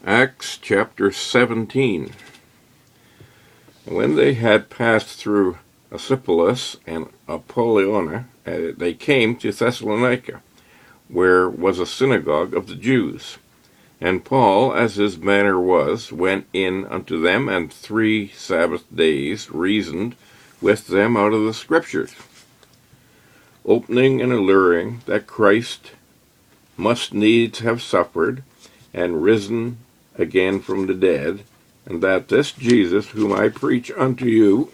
Acts chapter 17. When they had passed through Amphipolis and Apollonia, they came to Thessalonica, where was a synagogue of the Jews. And Paul, as his manner was, went in unto them, and 3 Sabbath days reasoned with them out of the Scriptures, opening and alluring that Christ must needs have suffered and risen again from the dead, and that this Jesus whom I preach unto you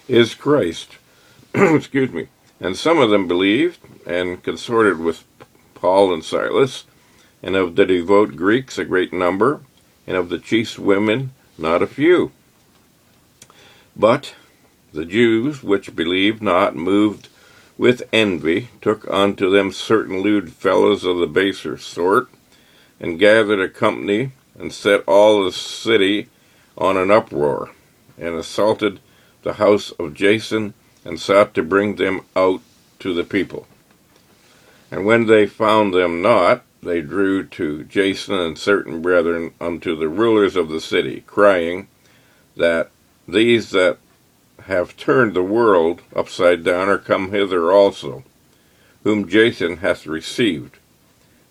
is Christ. Excuse me. And some of them believed and consorted with Paul and Silas, and of the devout Greeks a great number, and of the chief women not a few. But the Jews which believed not, moved with envy, took unto them certain lewd fellows of the baser sort, and gathered a company, and set all the city on an uproar, and assaulted the house of Jason, and sought to bring them out to the people. And when they found them not, they drew to Jason and certain brethren unto the rulers of the city, crying that these that have turned the world upside down are come hither also, whom Jason hath received,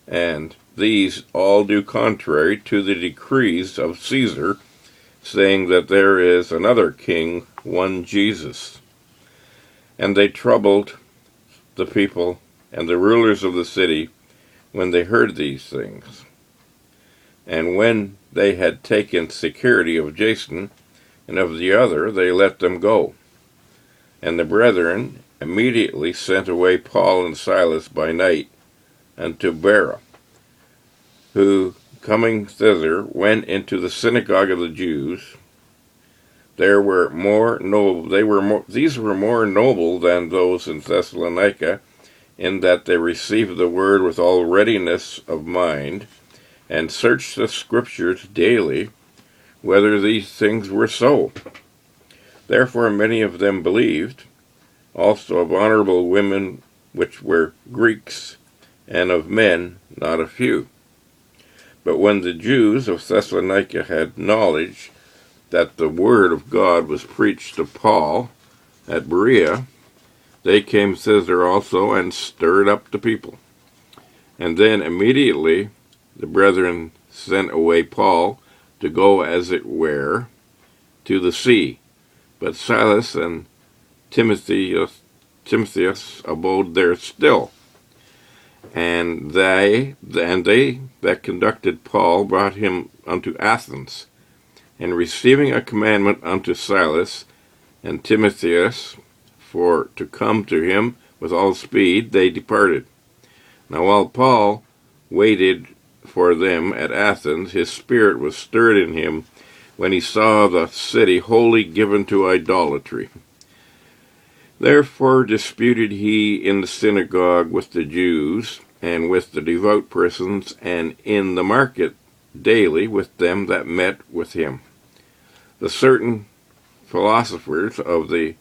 and these all do contrary to the decrees of Caesar, saying that there is another king, one Jesus. And they troubled the people and the rulers of the city when they heard these things. And when they had taken security of Jason and of the other, they let them go. And the brethren immediately sent away Paul and Silas by night unto Berea, who, coming thither, went into the synagogue of the Jews. These were more noble than those in Thessalonica, in that they received the word with all readiness of mind, and searched the Scriptures daily, whether these things were so. Therefore many of them believed, also of honorable women which were Greeks, and of men not a few. But when the Jews of Thessalonica had knowledge that the word of God was preached to Paul at Berea, they came thither also, and stirred up the people. And then immediately the brethren sent away Paul to go, as it were, to the sea. But Silas and Timotheus abode there still. And they that conducted Paul brought him unto Athens. And receiving a commandment unto Silas and Timotheus for to come to him with all speed, they departed. Now while Paul waited for them at Athens, his spirit was stirred in him when he saw the city wholly given to idolatry. Therefore disputed he in the synagogue with the Jews, and with the devout persons, and in the market daily with them that met with him. The certain philosophers of the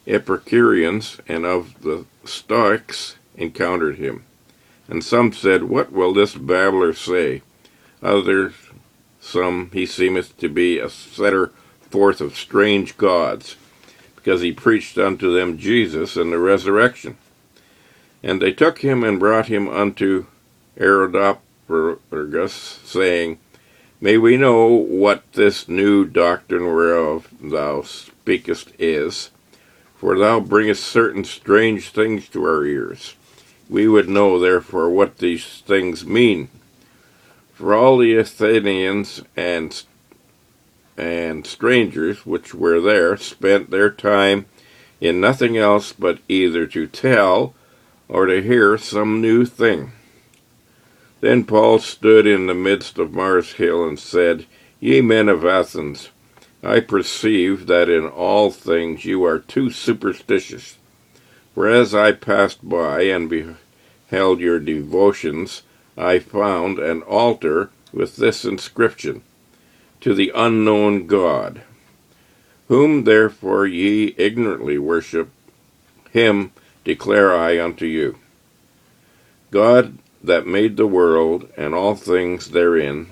Epicureans and of the Stoics encountered him. And some said, What will this babbler say? Others, some, he seemeth to be a setter forth of strange gods, because he preached unto them Jesus and the resurrection. And they took him and brought him unto Areopagus, saying, May we know what this new doctrine whereof thou speakest is, for thou bringest certain strange things to our ears. We would know therefore what these things mean. For all the Athenians and strangers which were there spent their time in nothing else but either to tell or to hear some new thing. Then Paul stood in the midst of Mars Hill and said, Ye men of Athens, I perceive that in all things you are too superstitious. For as I passed by and beheld your devotions, I found an altar with this inscription, To the unknown God. Whom therefore ye ignorantly worship, him declare I unto you. God that made the world and all things therein,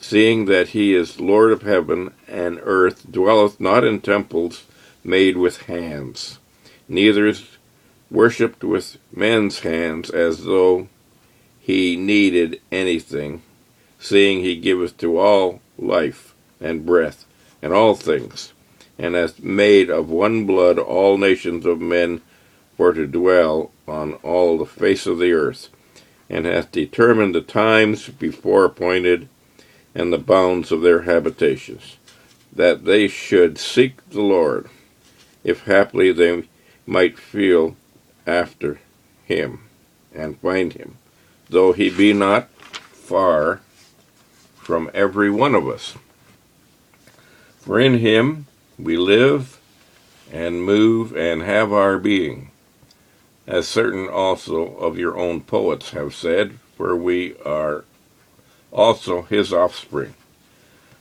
seeing that he is Lord of heaven and earth, dwelleth not in temples made with hands, neither is worshipped with men's hands, as though he needed anything, seeing he giveth to all life and breath and all things, and hath made of one blood all nations of men for to dwell on all the face of the earth, and hath determined the times before appointed, and the bounds of their habitations, that they should seek the Lord, if haply they might feel after him, and find him, though he be not far from every one of us. For in him we live and move and have our being, as certain also of your own poets have said, for we are also his offspring.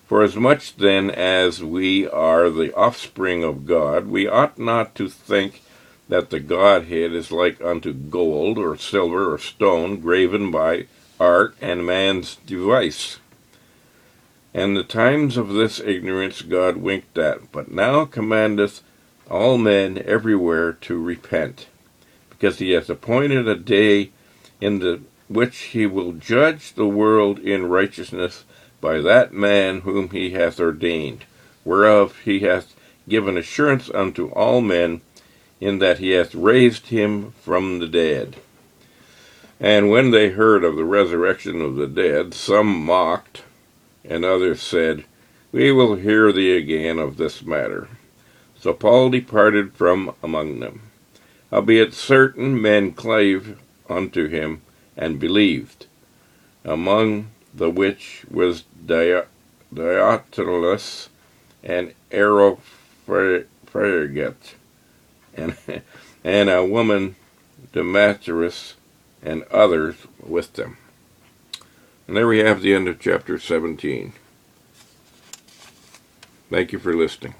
For as much then as we are the offspring of God, we ought not to think that the Godhead is like unto gold or silver or stone, graven by art and man's device. And the times of this ignorance God winked at, but now commandeth all men everywhere to repent, because he hath appointed a day in the which he will judge the world in righteousness by that man whom he hath ordained, whereof he hath given assurance unto all men, in that he hath raised him from the dead. And when they heard of the resurrection of the dead, some mocked, and others said, We will hear thee again of this matter. So Paul departed from among them. Howbeit certain men clave unto him, and believed, among the which was Diotrephes and Areopagus, and a woman Demetrius, and others with them. And there we have the end of chapter 17. Thank you for listening.